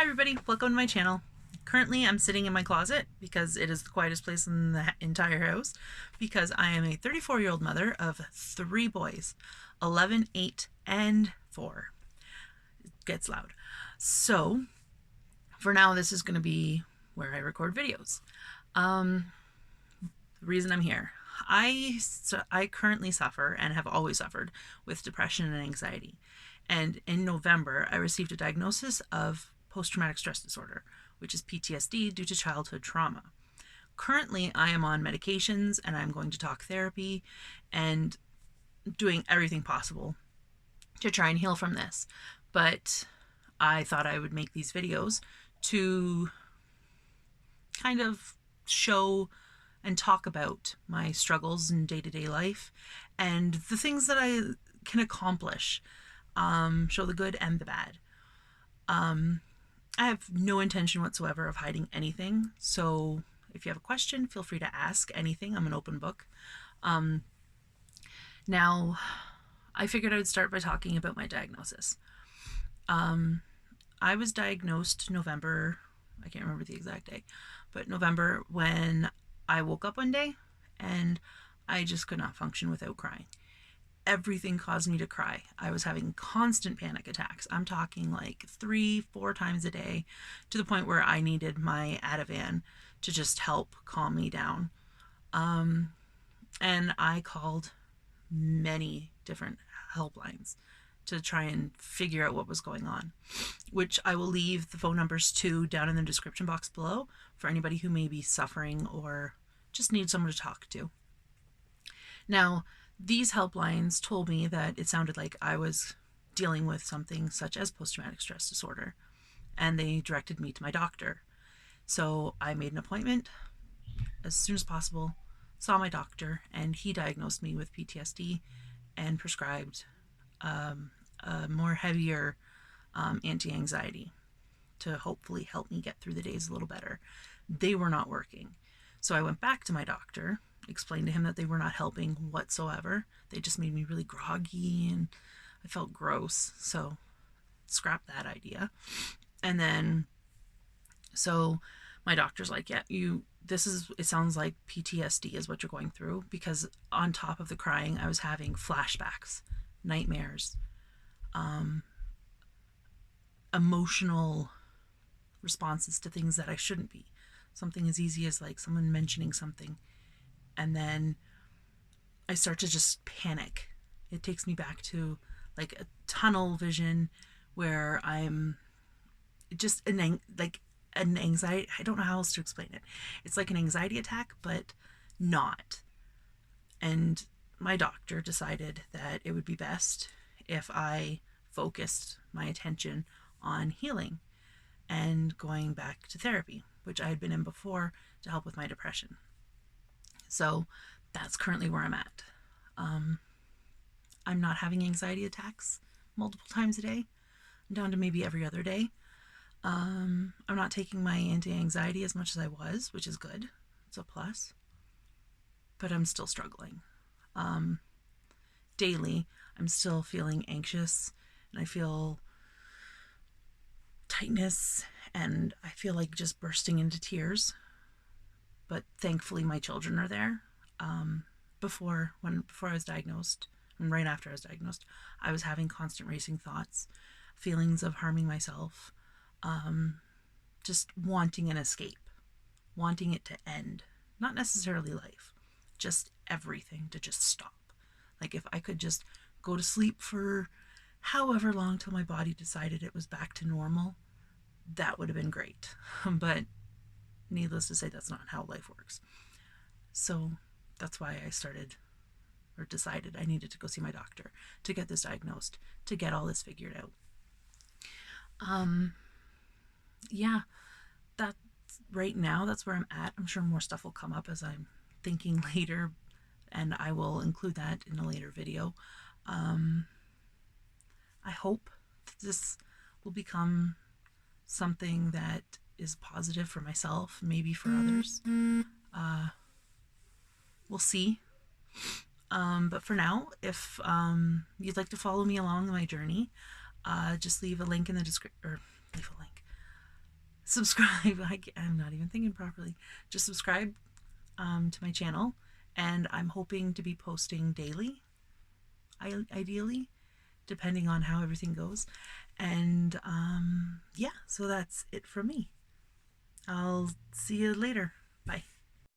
Hi everybody, welcome to my channel. Currently I'm sitting in my closet because it is the quietest place in the entire house because I am a 34-year-old mother of 3 boys, 11, 8, and 4. It gets loud. So for now this is going to be where I record videos. The reason I'm here. I currently suffer and have always suffered with depression and anxiety. And in November, I received a diagnosis of post-traumatic stress disorder, which is PTSD due to childhood trauma. Currently, I am on medications and I'm going to talk therapy and doing everything possible to try and heal from this. But I thought I would make these videos to kind of show and talk about my struggles in day-to-day life and the things that I can accomplish, show the good and the bad. I have no intention whatsoever of hiding anything, so if you have a question, feel free to ask anything. I'm an open book. Now, I figured I would start by talking about my diagnosis. I was diagnosed November, I can't remember the exact day, but November, when I woke up one day and I just could not function without crying. Everything caused me to cry. I was having constant panic attacks. I'm talking like 3-4 times a day, to the point where I needed my Ativan to just help calm me down. And I called many different helplines to try and figure out what was going on, which I will leave the phone numbers to down in the description box below for anybody who may be suffering or just needs someone to talk to. Now, these helplines told me that it sounded like I was dealing with something such as post-traumatic stress disorder, and they directed me to my doctor. So I made an appointment as soon as possible, saw my doctor, and he diagnosed me with PTSD and prescribed a more heavier anti-anxiety to hopefully help me get through the days a little better. They were not working. So I went back to my doctor, explained to him that they were not helping whatsoever. They just made me really groggy and I felt gross. So scrap that idea. And then, so my doctor's like, yeah, it sounds like PTSD is what you're going through, because on top of the crying, I was having flashbacks, nightmares, emotional responses to things that I shouldn't be. Something as easy as like someone mentioning something, and then I start to just panic. It takes me back to like a tunnel vision where I'm just an anxiety. I don't know how else to explain it. It's like an anxiety attack, but not. And my doctor decided that it would be best if I focused my attention on healing and going back to therapy, which I had been in before to help with my depression. So that's currently where I'm at. I'm not having anxiety attacks multiple times a day. I'm down to maybe every other day. I'm not taking my anti-anxiety as much as I was, which is good. It's a plus. But I'm still struggling. Daily, I'm still feeling anxious, and I feel tightness, and I feel like just bursting into tears. But thankfully my children are there. Before I was diagnosed, and right after I was diagnosed, I was having constant racing thoughts, feelings of harming myself, just wanting an escape, wanting it to end. Not necessarily life, just everything to just stop. Like if I could just go to sleep for however long till my body decided it was back to normal, that would have been great. But needless to say, that's not how life works. So that's why I decided I needed to go see my doctor to get this diagnosed, to get all this figured out. Yeah, that's right now, that's where I'm at. I'm sure more stuff will come up as I'm thinking later, and I will include that in a later video. I hope that this will become something that is positive for myself, maybe for others. We'll see. But for now, if you'd like to follow me along my journey, just leave a link in the description, or leave a link. subscribe. I'm not even thinking properly. Just subscribe to my channel, and I'm hoping to be posting daily, ideally, depending on how everything goes. And yeah, so that's it from me. I'll see you later. Bye.